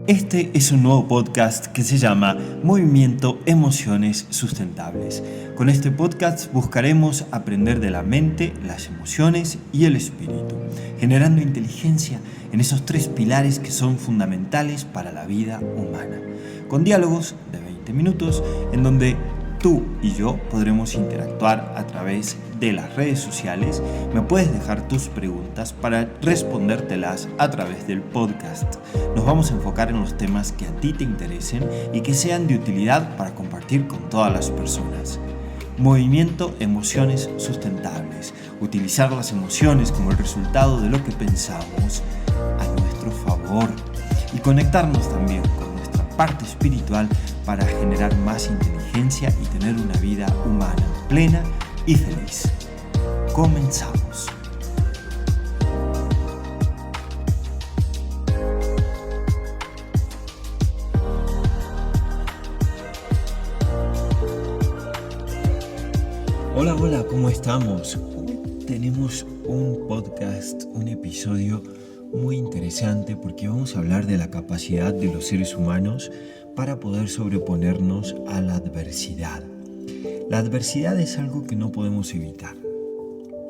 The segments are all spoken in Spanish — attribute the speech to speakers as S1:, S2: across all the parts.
S1: Este es un nuevo podcast que se llama Movimiento Emociones Sustentables. Con este podcast buscaremos aprender de la mente, las emociones y el espíritu, generando inteligencia en esos tres pilares que son fundamentales para la vida humana. Con diálogos de 20 minutos en donde tú y yo podremos interactuar a través de las redes sociales. Me puedes dejar tus preguntas para respondértelas a través del podcast. Nos vamos a enfocar en los temas que a ti te interesen y que sean de utilidad para compartir con todas las personas. Movimiento Emociones Sustentables. Utilizar las emociones como el resultado de lo que pensamos a nuestro favor y conectarnos también con nuestra parte espiritual para generar más inteligencia y tener una vida humana plena y feliz. Comenzamos. Hola, ¿cómo estamos? Hoy tenemos un podcast, un episodio muy interesante porque vamos a hablar de la capacidad de los seres humanos para poder sobreponernos a la adversidad. La adversidad es algo que no podemos evitar.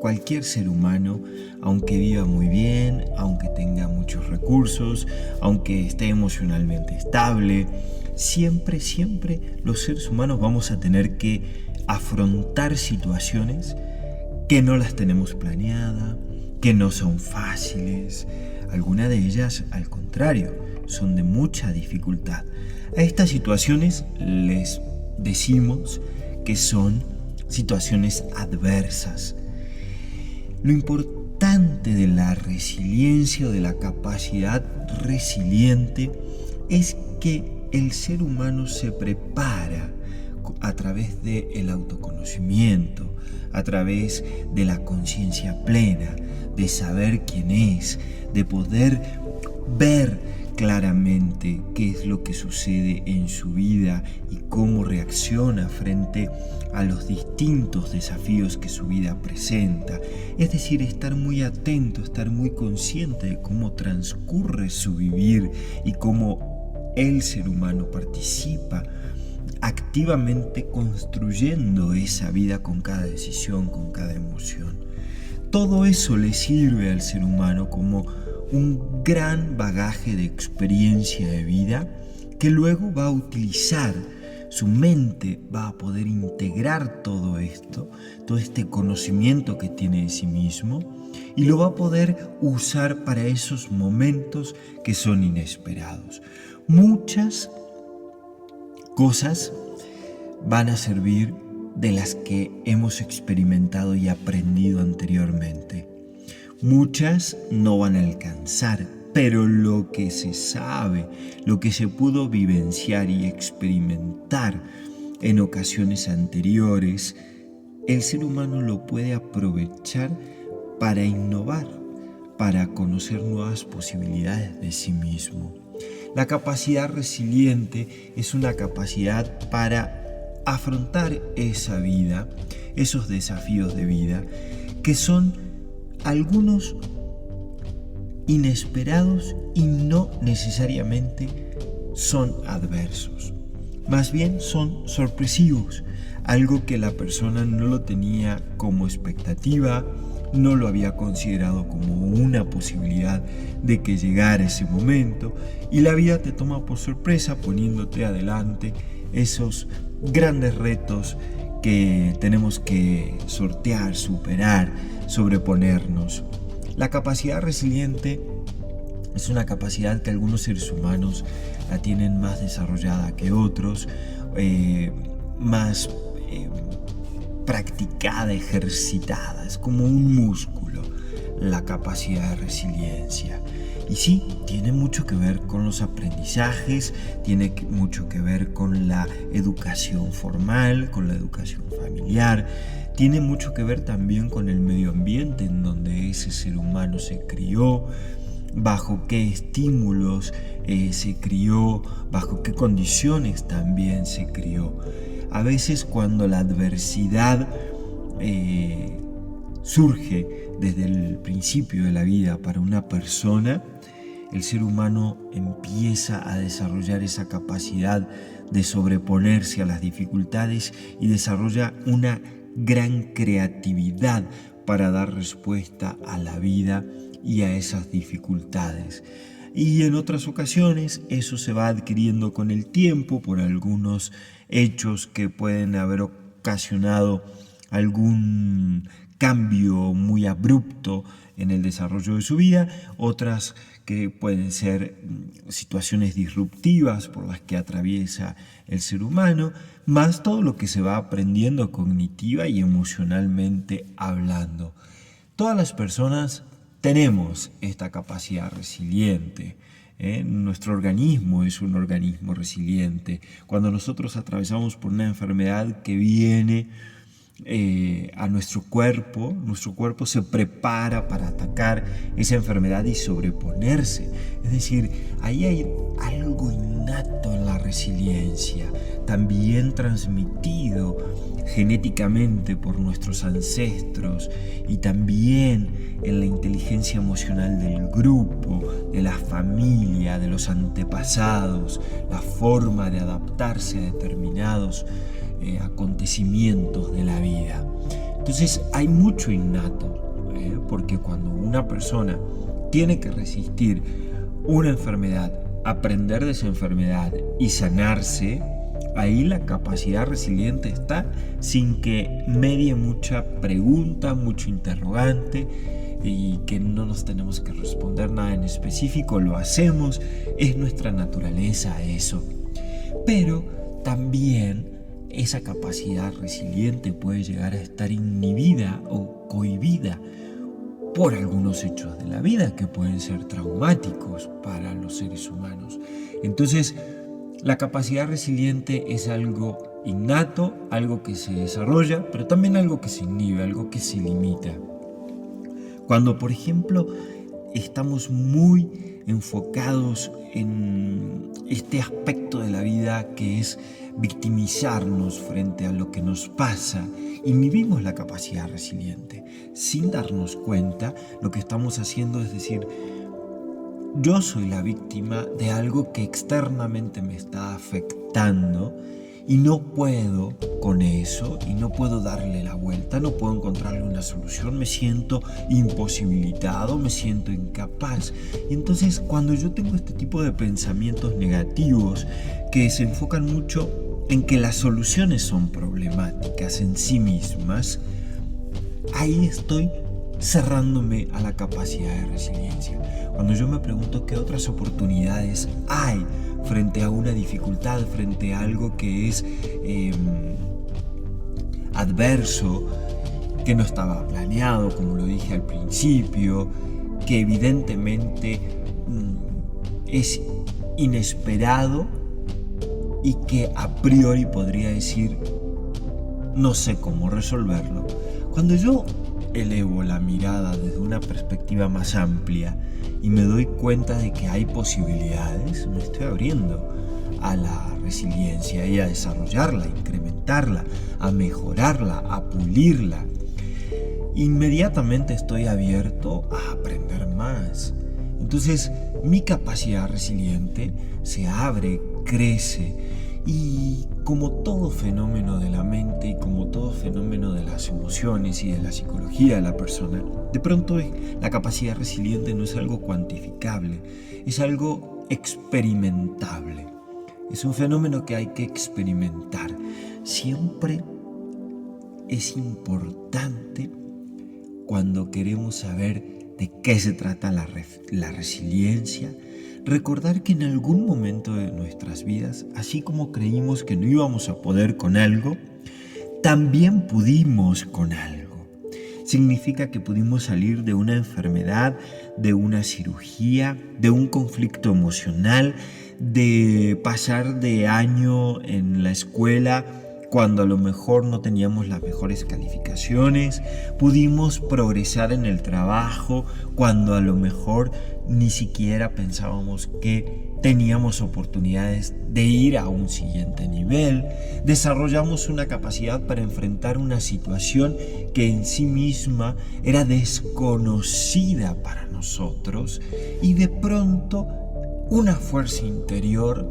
S1: Cualquier ser humano, aunque viva muy bien, aunque tenga muchos recursos, aunque esté emocionalmente estable, siempre los seres humanos vamos a tener que afrontar situaciones que no las tenemos planeadas, que no son fáciles. Algunas de ellas, al contrario, son de mucha dificultad. A estas situaciones les decimos que son situaciones adversas. Lo importante de la resiliencia o de la capacidad resiliente es que el ser humano se prepara a través del autoconocimiento, a través de la conciencia plena, de saber quién es, de poder ver claramente qué es lo que sucede en su vida y cómo reacciona frente a los distintos desafíos que su vida presenta. Es decir, estar muy atento, estar muy consciente de cómo transcurre su vivir y cómo el ser humano participa activamente construyendo esa vida con cada decisión, con cada emoción. Todo eso le sirve al ser humano como un gran bagaje de experiencia de vida que luego va a utilizar. Su mente va a poder integrar todo esto, todo este conocimiento que tiene de sí mismo, y lo va a poder usar para esos momentos que son inesperados. Muchas cosas van a servir de las que hemos experimentado y aprendido anteriormente. Muchas no van a alcanzar, pero lo que se sabe, lo que se pudo vivenciar y experimentar en ocasiones anteriores, el ser humano lo puede aprovechar para innovar, para conocer nuevas posibilidades de sí mismo. La capacidad resiliente es una capacidad para afrontar esa vida, esos desafíos de vida, que son algunos inesperados y no necesariamente son adversos. Más bien son sorpresivos, algo que la persona no lo tenía como expectativa, no lo había considerado como una posibilidad de que llegara ese momento, y la vida te toma por sorpresa poniéndote adelante esos grandes retos que tenemos que sortear, superar, sobreponernos. La capacidad resiliente es una capacidad que algunos seres humanos la tienen más desarrollada que otros, más practicada, ejercitada. Es como un músculo, la capacidad de resiliencia. Y sí, tiene mucho que ver con los aprendizajes, tiene mucho que ver con la educación formal, con la educación familiar, tiene mucho que ver también con el medio ambiente en donde ese ser humano se crió, bajo qué estímulos se crió, bajo qué condiciones también se crió. A veces cuando la adversidad surge desde el principio de la vida para una persona, el ser humano empieza a desarrollar esa capacidad de sobreponerse a las dificultades y desarrolla una gran creatividad para dar respuesta a la vida y a esas dificultades. Y en otras ocasiones eso se va adquiriendo con el tiempo por algunos hechos que pueden haber ocasionado algún cambio muy abrupto en el desarrollo de su vida, otras que pueden ser situaciones disruptivas por las que atraviesa el ser humano, más todo lo que se va aprendiendo cognitiva y emocionalmente hablando. Todas las personas tenemos esta capacidad resiliente. Nuestro organismo es un organismo resiliente. Cuando nosotros atravesamos por una enfermedad que viene a nuestro cuerpo se prepara para atacar esa enfermedad y sobreponerse. Es decir, ahí hay algo innato en la resiliencia, también transmitido genéticamente por nuestros ancestros y también en la inteligencia emocional del grupo, de la familia, de los antepasados, la forma de adaptarse a determinados acontecimientos de la vida. Entonces hay mucho innato, porque cuando una persona tiene que resistir una enfermedad, aprender de esa enfermedad y sanarse, ahí la capacidad resiliente está sin que medie mucha pregunta, mucho interrogante y que no nos tenemos que responder nada en específico, lo hacemos, es nuestra naturaleza eso. Pero también esa capacidad resiliente puede llegar a estar inhibida o cohibida por algunos hechos de la vida que pueden ser traumáticos para los seres humanos. Entonces, la capacidad resiliente es algo innato, algo que se desarrolla, pero también algo que se inhibe, algo que se limita. Cuando, por ejemplo, estamos muy enfocados en este aspecto de la vida que es victimizarnos frente a lo que nos pasa, inhibimos la capacidad resiliente. Sin darnos cuenta, lo que estamos haciendo es decir, yo soy la víctima de algo que externamente me está afectando y no puedo con eso y no puedo darle la vuelta, no puedo encontrarle una solución, me siento imposibilitado, me siento incapaz. Y entonces cuando yo tengo este tipo de pensamientos negativos que se enfocan mucho en que las soluciones son problemáticas en sí mismas, ahí estoy cerrándome a la capacidad de resiliencia. Cuando yo me pregunto qué otras oportunidades hay frente a una dificultad, frente a algo que es adverso, que no estaba planeado, como lo dije al principio, que evidentemente es inesperado y que a priori podría decir no sé cómo resolverlo. Cuando yo elevo la mirada desde una perspectiva más amplia y me doy cuenta de que hay posibilidades, me estoy abriendo a la resiliencia y a desarrollarla, a incrementarla, a mejorarla, a pulirla. Inmediatamente estoy abierto a aprender más. Entonces mi capacidad resiliente se abre, crece. Y como todo fenómeno de la mente y como todo fenómeno de las emociones y de la psicología de la persona, de pronto la capacidad resiliente no es algo cuantificable, es algo experimentable. Es un fenómeno que hay que experimentar. Siempre es importante cuando queremos saber de qué se trata la resiliencia, recordar que en algún momento de nuestras vidas, así como creímos que no íbamos a poder con algo, también pudimos con algo. Significa que pudimos salir de una enfermedad, de una cirugía, de un conflicto emocional, de pasar de año en la escuela cuando a lo mejor no teníamos las mejores calificaciones, pudimos progresar en el trabajo cuando a lo mejor ni siquiera pensábamos que teníamos oportunidades de ir a un siguiente nivel, desarrollamos una capacidad para enfrentar una situación que en sí misma era desconocida para nosotros. nosotros y de pronto una fuerza interior,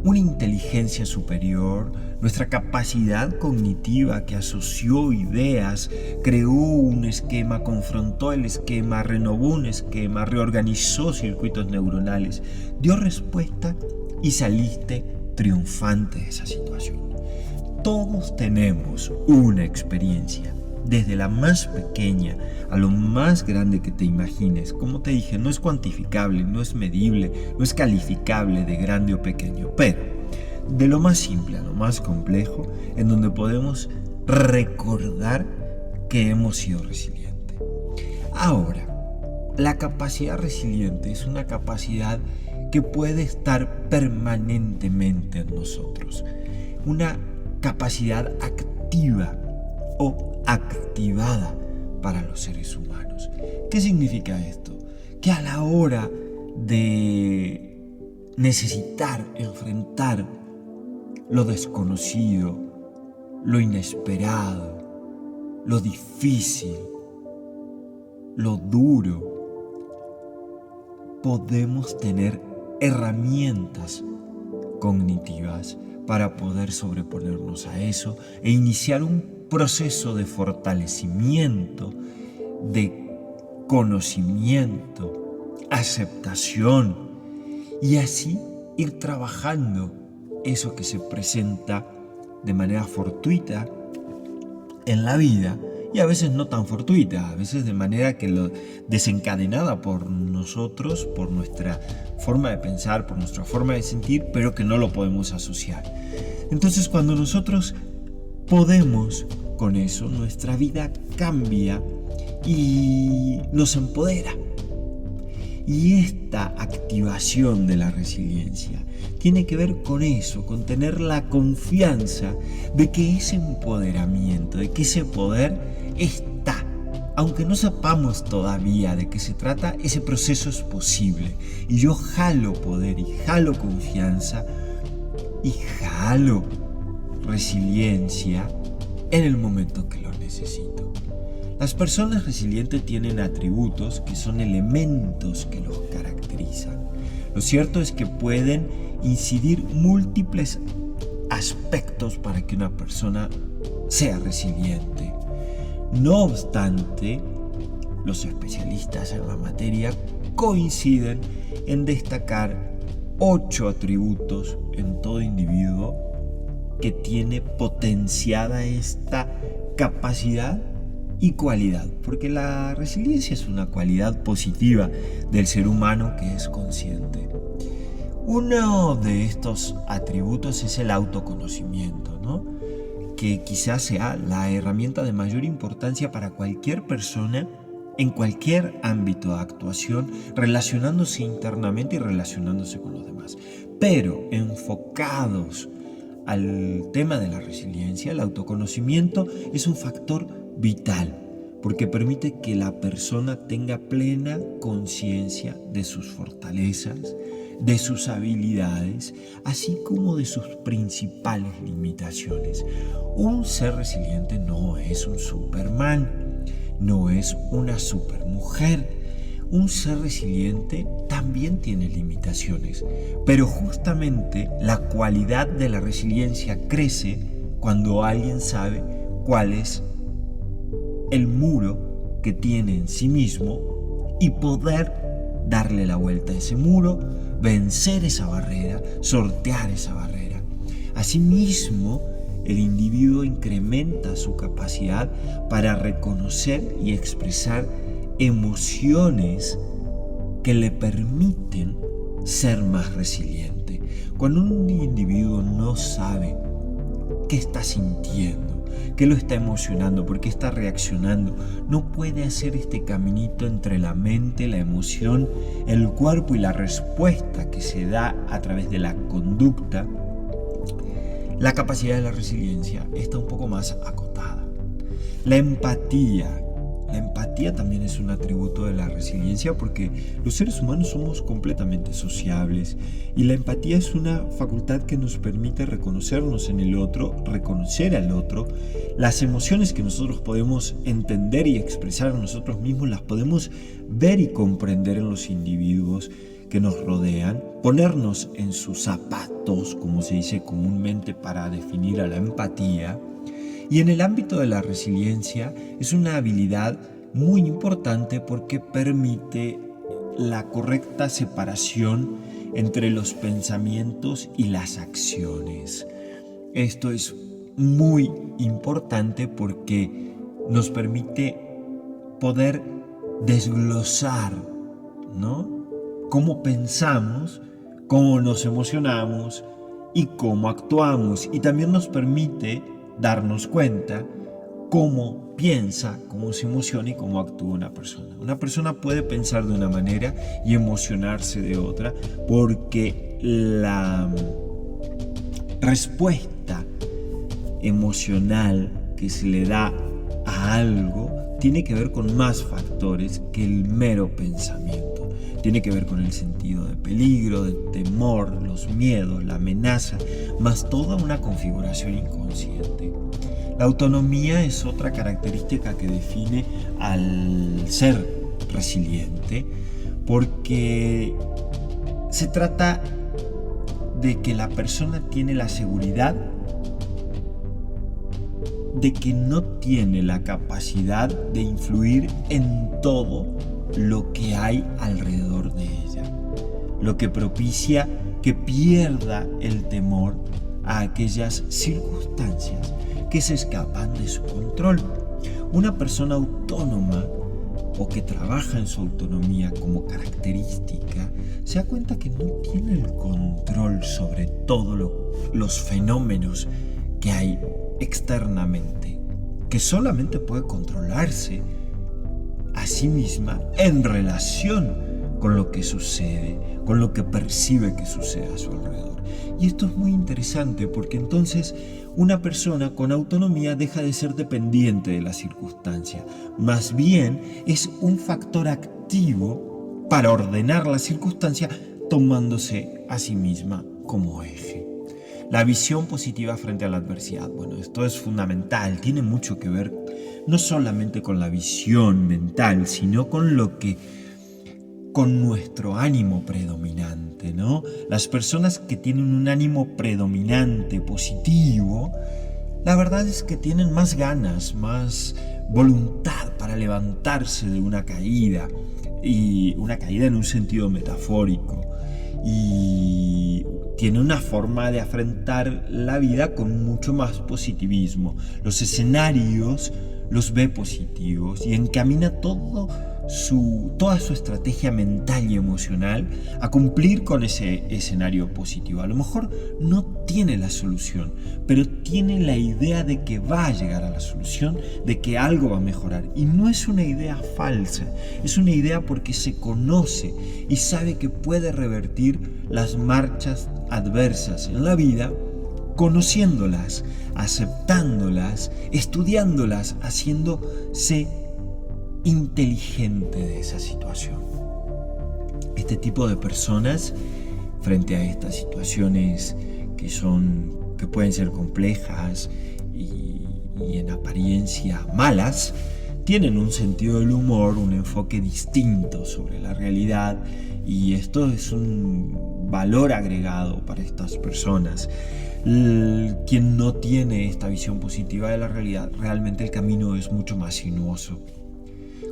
S1: una inteligencia superior, nuestra capacidad cognitiva que asoció ideas, creó un esquema, confrontó el esquema, renovó un esquema, reorganizó circuitos neuronales, dio respuesta y saliste triunfante de esa situación. Todos tenemos una experiencia, desde la más pequeña a lo más grande que te imagines. Como te dije, no es cuantificable, no es medible, no es calificable de grande o pequeño, pero de lo más simple a lo más complejo, en donde podemos recordar que hemos sido resilientes. Ahora, la capacidad resiliente es una capacidad que puede estar permanentemente en nosotros, una capacidad activa o activada para los seres humanos. ¿Qué significa esto? Que a la hora de necesitar enfrentar lo desconocido, lo inesperado, lo difícil, lo duro, podemos tener herramientas cognitivas para poder sobreponernos a eso e iniciar un proceso de fortalecimiento, de conocimiento, aceptación y así ir trabajando eso que se presenta de manera fortuita en la vida y a veces no tan fortuita, a veces de manera que desencadenada por nosotros, por nuestra forma de pensar, por nuestra forma de sentir, pero que no lo podemos asociar. Entonces, cuando nosotros podemos con eso, nuestra vida cambia y nos empodera. Y esta activación de la resiliencia tiene que ver con eso, con tener la confianza de que ese empoderamiento, de que ese poder está. Aunque no sepamos todavía de qué se trata, ese proceso es posible. Y yo jalo poder y jalo confianza y jalo resiliencia en el momento que lo necesito. Las personas resilientes tienen atributos que son elementos que los caracterizan. Lo cierto es que pueden incidir múltiples aspectos para que una persona sea resiliente. No obstante, los especialistas en la materia coinciden en destacar 8 atributos en todo individuo que tiene potenciada esta capacidad y cualidad, porque la resiliencia es una cualidad positiva del ser humano que es consciente. Uno de estos atributos es el autoconocimiento, ¿no? Que quizás sea la herramienta de mayor importancia para cualquier persona en cualquier ámbito de actuación, relacionándose internamente y relacionándose con los demás. Pero enfocados al tema de la resiliencia, el autoconocimiento es un factor vital, porque permite que la persona tenga plena conciencia de sus fortalezas, de sus habilidades, así como de sus principales limitaciones. Un ser resiliente no es un Superman, no es una supermujer. Un ser resiliente también tiene limitaciones, pero justamente la cualidad de la resiliencia crece cuando alguien sabe cuál es el muro que tiene en sí mismo y poder darle la vuelta a ese muro, vencer esa barrera, sortear esa barrera. Asimismo, el individuo incrementa su capacidad para reconocer y expresar emociones que le permiten ser más resiliente. Cuando un individuo no sabe qué está sintiendo, qué lo está emocionando, por qué está reaccionando, no puede hacer este caminito entre la mente, la emoción, el cuerpo y la respuesta que se da a través de la conducta, la capacidad de la resiliencia está un poco más acotada. La empatía La empatía también es un atributo de la resiliencia porque los seres humanos somos completamente sociables y la empatía es una facultad que nos permite reconocernos en el otro, reconocer al otro. Las emociones que nosotros podemos entender y expresar a nosotros mismos las podemos ver y comprender en los individuos que nos rodean, ponernos en sus zapatos, como se dice comúnmente para definir a la empatía. Y en el ámbito de la resiliencia es una habilidad muy importante porque permite la correcta separación entre los pensamientos y las acciones. Esto es muy importante porque nos permite poder desglosar, ¿no?, cómo pensamos, cómo nos emocionamos y cómo actuamos. Y también nos permite darnos cuenta cómo piensa, cómo se emociona y cómo actúa una persona. Una persona puede pensar de una manera y emocionarse de otra porque la respuesta emocional que se le da a algo tiene que ver con más factores que el mero pensamiento. Tiene que ver con el sentido de peligro, de temor, los miedos, la amenaza, más toda una configuración inconsciente. La autonomía es otra característica que define al ser resiliente, porque se trata de que la persona tiene la seguridad de que no tiene la capacidad de influir en todo lo que hay alrededor de ella, lo que propicia que pierda el temor a aquellas circunstancias que se escapan de su control. Una persona autónoma o que trabaja en su autonomía como característica se da cuenta que no tiene el control sobre todos los fenómenos que hay externamente, que solamente puede controlarse a sí misma en relación con lo que sucede, con lo que percibe que sucede a su alrededor. Y esto es muy interesante porque entonces una persona con autonomía deja de ser dependiente de la circunstancia, más bien es un factor activo para ordenar la circunstancia tomándose a sí misma como eje. La visión positiva frente a la adversidad. Bueno, esto es fundamental, tiene mucho que ver no solamente con la visión mental, sino con nuestro ánimo predominante, ¿no? Las personas que tienen un ánimo predominante positivo, la verdad es que tienen más ganas, más voluntad para levantarse de una caída, y una caída en un sentido metafórico. Y tiene una forma de afrontar la vida con mucho más positivismo. Los escenarios los ve positivos y encamina toda su estrategia mental y emocional a cumplir con ese escenario positivo. A lo mejor no tiene la solución, pero tiene la idea de que va a llegar a la solución, de que algo va a mejorar. Y no es una idea falsa, es una idea porque se conoce y sabe que puede revertir las marchas adversas en la vida, conociéndolas, aceptándolas, estudiándolas, haciéndose inteligente de esa situación. Este tipo de personas, frente a estas situaciones que pueden ser complejas y en apariencia malas, tienen un sentido del humor, un enfoque distinto sobre la realidad, y esto es un valor agregado para estas personas. Quien no tiene esta visión positiva de la realidad, realmente el camino es mucho más sinuoso.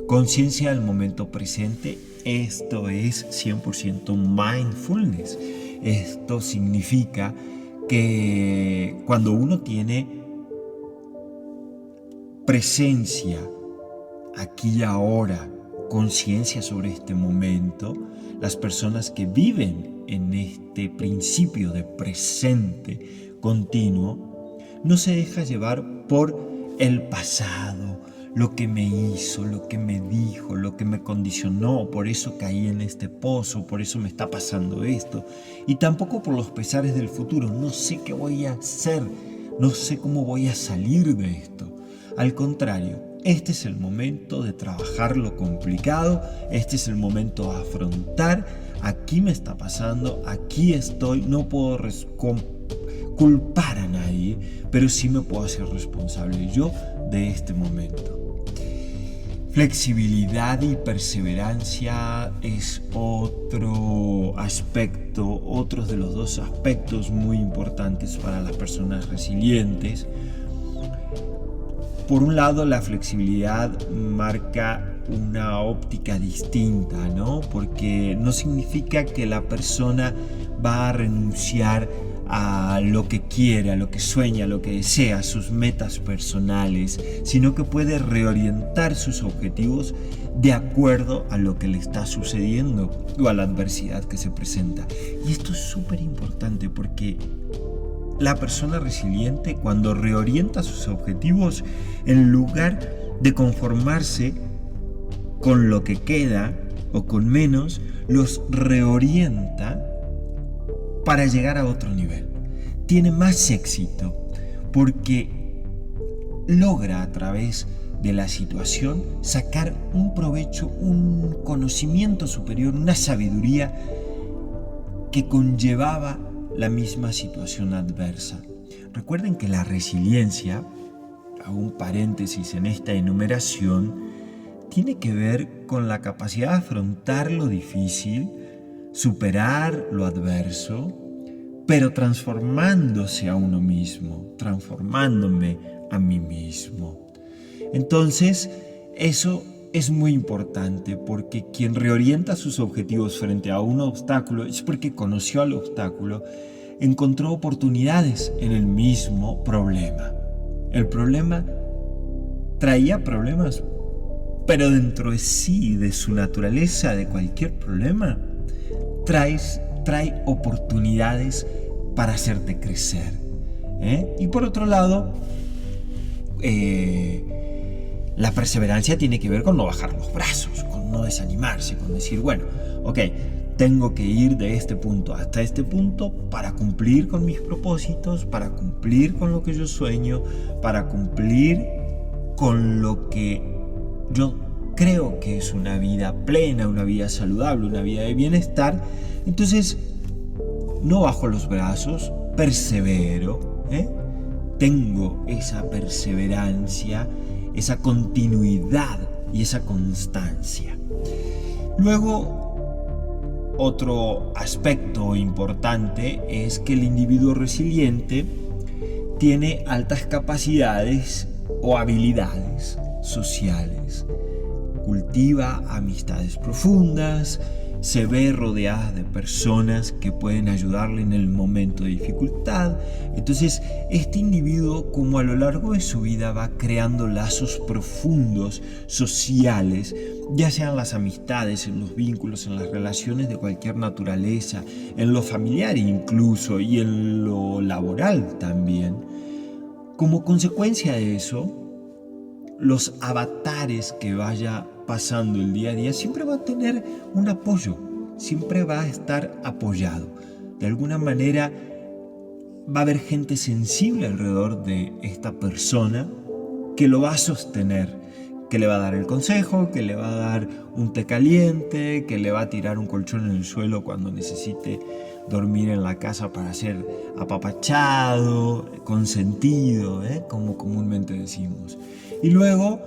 S1: Conciencia del momento presente, esto es 100% mindfulness. Esto significa que cuando uno tiene presencia aquí y ahora, conciencia sobre este momento, las personas que viven en este principio de presente continuo no se deja llevar por el pasado, lo que me hizo, lo que me dijo, lo que me condicionó, por eso caí en este pozo, por eso me está pasando esto, y tampoco por los pesares del futuro. No sé qué voy a hacer, no sé cómo voy a salir de esto. Al contrario, este es el momento de trabajar lo complicado, este es el momento de afrontar, aquí me está pasando, aquí estoy, no puedo culpar a nadie, pero sí me puedo hacer responsable yo de este momento. Flexibilidad y perseverancia es otro aspecto, otros de los dos aspectos muy importantes para las personas resilientes. Por un lado, la flexibilidad marca una óptica distinta, ¿no? Porque no significa que la persona va a renunciar a lo que quiere, a lo que sueña, a lo que desea, a sus metas personales, sino que puede reorientar sus objetivos de acuerdo a lo que le está sucediendo o a la adversidad que se presenta. Y esto es súper importante porque la persona resiliente, cuando reorienta sus objetivos, en lugar de conformarse con lo que queda o con menos, los reorienta para llegar a otro nivel. Tiene más éxito porque logra a través de la situación sacar un provecho, un conocimiento superior, una sabiduría que conllevaba la misma situación adversa. Recuerden que la resiliencia, hago un paréntesis en esta enumeración, tiene que ver con la capacidad de afrontar lo difícil, superar lo adverso, pero transformándose a uno mismo, transformándome a mí mismo. Entonces, eso es muy importante porque quien reorienta sus objetivos frente a un obstáculo es porque conoció al obstáculo, encontró oportunidades en el mismo problema. El problema traía problemas, pero dentro de sí, de su naturaleza, de cualquier problema, trae oportunidades para hacerte crecer. Y por otro lado, la perseverancia tiene que ver con no bajar los brazos, con no desanimarse, con decir, bueno, ok, tengo que ir de este punto hasta este punto para cumplir con mis propósitos, para cumplir con lo que yo sueño, para cumplir con lo que yo creo que es una vida plena, una vida saludable, una vida de bienestar. Entonces, no bajo los brazos, persevero, tengo esa perseverancia, esa continuidad y esa constancia. Luego, otro aspecto importante es que el individuo resiliente tiene altas capacidades o habilidades sociales, cultiva amistades profundas, se ve rodeada de personas que pueden ayudarle en el momento de dificultad. Entonces, este individuo, como a lo largo de su vida va creando lazos profundos, sociales, ya sean las amistades, en los vínculos, en las relaciones de cualquier naturaleza, en lo familiar incluso y en lo laboral también. Como consecuencia de eso, los avatares que vaya pasando el día a día siempre va a tener un apoyo, siempre va a estar apoyado. De alguna manera va a haber gente sensible alrededor de esta persona que lo va a sostener, que le va a dar el consejo, que le va a dar un té caliente, que le va a tirar un colchón en el suelo cuando necesite dormir en la casa para ser apapachado, consentido, como comúnmente decimos. Y luego,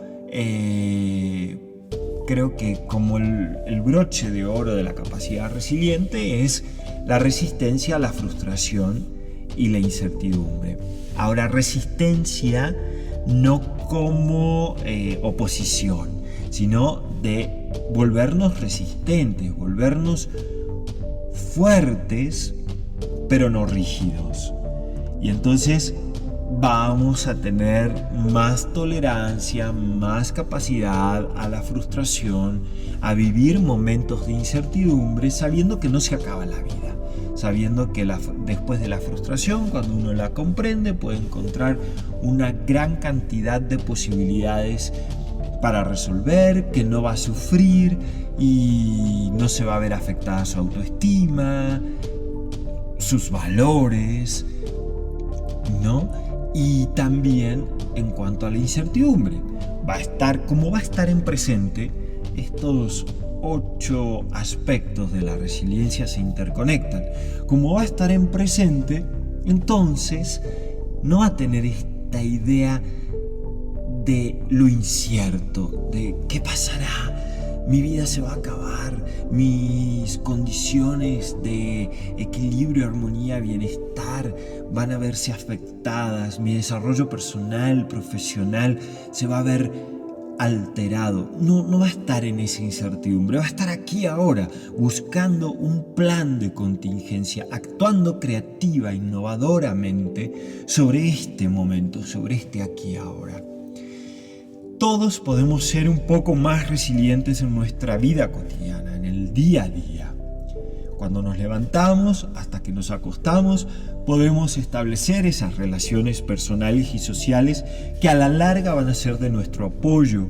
S1: creo que como el broche de oro de la capacidad resiliente es la resistencia a la frustración y la incertidumbre. Ahora, resistencia no como oposición, sino de volvernos resistentes, volvernos fuertes, pero no rígidos. Y entonces vamos a tener más tolerancia, más capacidad a la frustración, a vivir momentos de incertidumbre, sabiendo que no se acaba la vida, sabiendo que después de la frustración, cuando uno la comprende, puede encontrar una gran cantidad de posibilidades para resolver, que no va a sufrir y no se va a ver afectada su autoestima, sus valores, ¿no? Y también en cuanto a la incertidumbre, como va a estar en presente, estos 8 aspectos de la resiliencia se interconectan. Como va a estar en presente, entonces no va a tener esta idea de lo incierto, de qué pasará, mi vida se va a acabar, mis condiciones de equilibrio, armonía, bienestar van a verse afectadas, mi desarrollo personal, profesional se va a ver alterado. No va a estar en esa incertidumbre, va a estar aquí ahora, buscando un plan de contingencia, actuando creativa, innovadoramente sobre este momento, sobre este aquí ahora. Todos podemos ser un poco más resilientes en nuestra vida cotidiana, en el día a día. Cuando nos levantamos hasta que nos acostamos, podemos establecer esas relaciones personales y sociales que a la larga van a ser de nuestro apoyo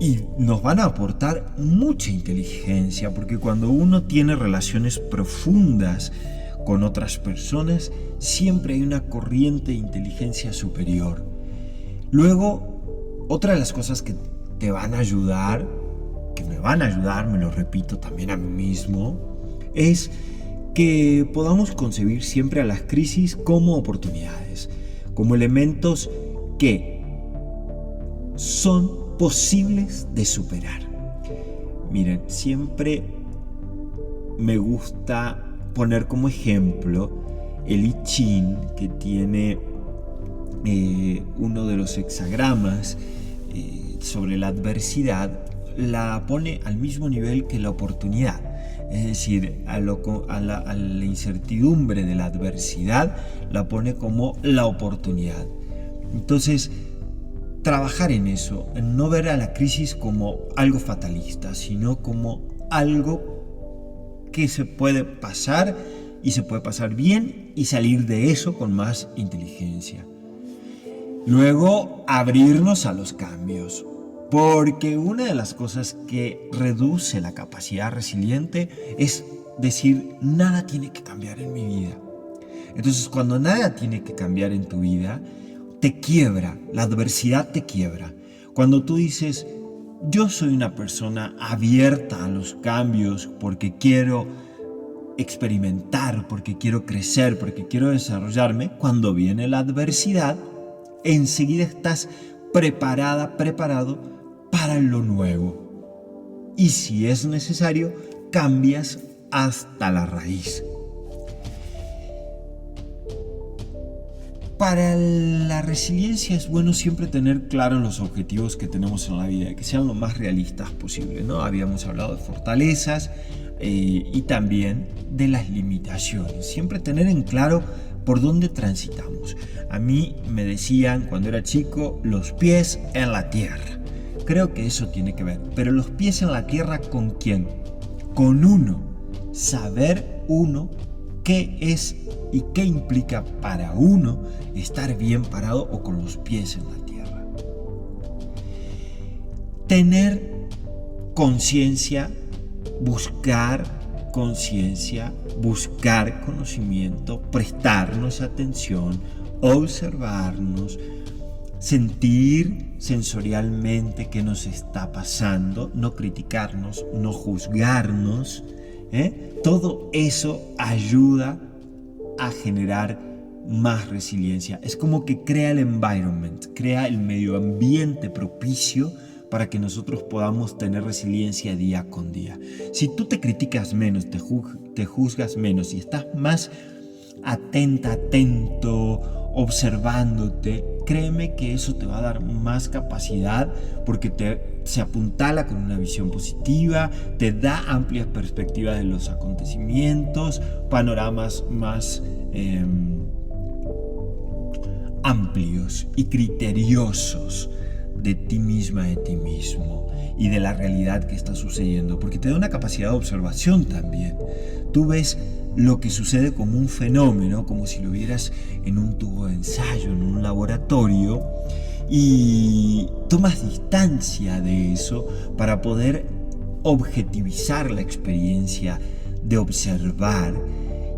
S1: y nos van a aportar mucha inteligencia, porque cuando uno tiene relaciones profundas con otras personas, siempre hay una corriente de inteligencia superior. Luego, otra de las cosas que te van a ayudar, que me van a ayudar, me lo repito también a mí mismo, es que podamos concebir siempre a las crisis como oportunidades, como elementos que son posibles de superar. Miren, siempre me gusta poner como ejemplo el I Ching, que tiene uno de los hexagramas sobre la adversidad, la pone al mismo nivel que la oportunidad. Es decir, a la incertidumbre de la adversidad la pone como la oportunidad. Entonces, trabajar en eso, en no ver a la crisis como algo fatalista, sino como algo que se puede pasar y se puede pasar bien y salir de eso con más inteligencia. Luego, abrirnos a los cambios. Porque una de las cosas que reduce la capacidad resiliente es decir, nada tiene que cambiar en mi vida. Entonces, cuando nada tiene que cambiar en tu vida, te quiebra, la adversidad te quiebra. Cuando tú dices, yo soy una persona abierta a los cambios porque quiero experimentar, porque quiero crecer, porque quiero desarrollarme, cuando viene la adversidad, enseguida estás preparado para lo nuevo. Y si es necesario, cambias hasta la raíz. Para la resiliencia es bueno siempre tener claros los objetivos que tenemos en la vida, que sean lo más realistas posible, ¿no? Habíamos hablado de fortalezas y también de las limitaciones. Siempre tener en claro por dónde transitamos. A mí me decían cuando era chico, los pies en la tierra. Creo que eso tiene que ver. Pero los pies en la tierra, ¿con quién? Con uno. Saber uno qué es y qué implica para uno estar bien parado o con los pies en la tierra. Tener conciencia, buscar conciencia, buscar conocimiento, prestarnos atención, observarnos, sentir sensorialmente qué nos está pasando, no criticarnos, no juzgarnos. Todo eso ayuda a generar más resiliencia. Es como que crea el environment, crea el medio ambiente propicio para que nosotros podamos tener resiliencia día con día. Si tú te criticas menos, te juzgas menos y estás más atento, observándote, créeme que eso te va a dar más capacidad porque se apuntala con una visión positiva, te da amplias perspectivas de los acontecimientos, panoramas más amplios y criteriosos de ti misma, de ti mismo y de la realidad que está sucediendo, porque te da una capacidad de observación también. Tú ves lo que sucede como un fenómeno, como si lo vieras en un tubo de ensayo, en un laboratorio, y tomas distancia de eso para poder objetivizar la experiencia de observar.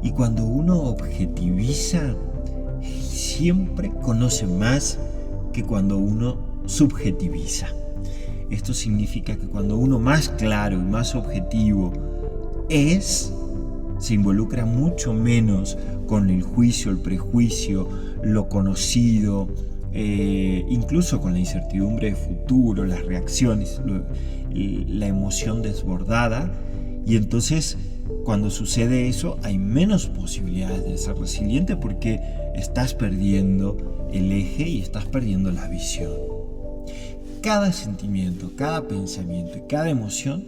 S1: Y cuando uno objetiviza, siempre conoce más que cuando uno subjetiviza. Esto significa que cuando uno más claro y más objetivo se involucra mucho menos con el juicio, el prejuicio, lo conocido, incluso con la incertidumbre de futuro, las reacciones, la emoción desbordada. Y entonces, cuando sucede eso, hay menos posibilidades de ser resiliente porque estás perdiendo el eje y estás perdiendo la visión. Cada sentimiento, cada pensamiento y cada emoción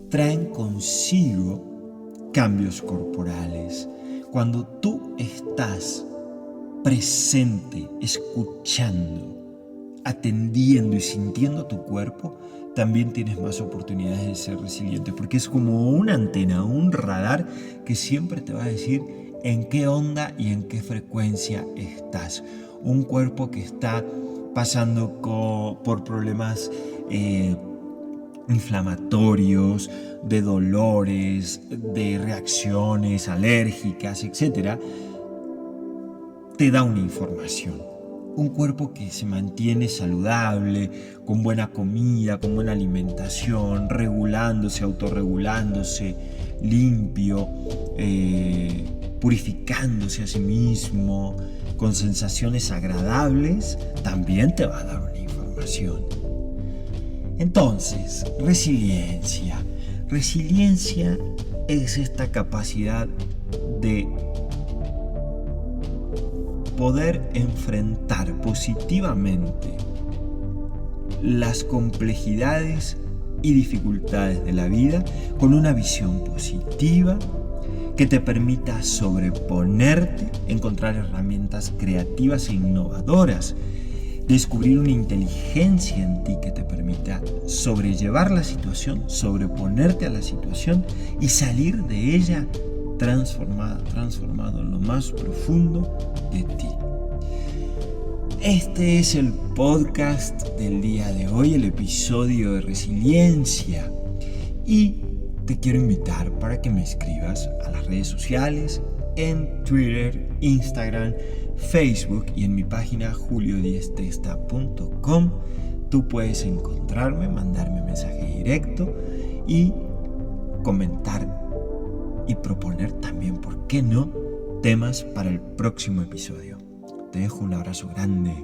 S1: traen consigo cambios corporales. Cuando tú estás presente, escuchando, atendiendo y sintiendo tu cuerpo, también tienes más oportunidades de ser resiliente, porque es como una antena, un radar que siempre te va a decir en qué onda y en qué frecuencia estás. Un cuerpo que está pasando por problemas inflamatorios, de dolores, de reacciones alérgicas, etc., te da una información. Un cuerpo que se mantiene saludable, con buena comida, con buena alimentación, regulándose, autorregulándose, limpio, purificándose a sí mismo, con sensaciones agradables, también te va a dar una información. Entonces, resiliencia. Resiliencia es esta capacidad de poder enfrentar positivamente las complejidades y dificultades de la vida con una visión positiva que te permita sobreponerte, encontrar herramientas creativas e innovadoras, descubrir una inteligencia en ti que te permita sobrellevar la situación, sobreponerte a la situación y salir de ella transformado en lo más profundo de ti. Este es el podcast del día de hoy, el episodio de resiliencia. Y te quiero invitar para que me escribas a las redes sociales, en Twitter, Instagram, Facebook y en mi página juliodiestesta.com. Tú puedes encontrarme, mandarme mensaje directo y comentar y proponer también, ¿por qué no?, temas para el próximo episodio. Te dejo un abrazo grande.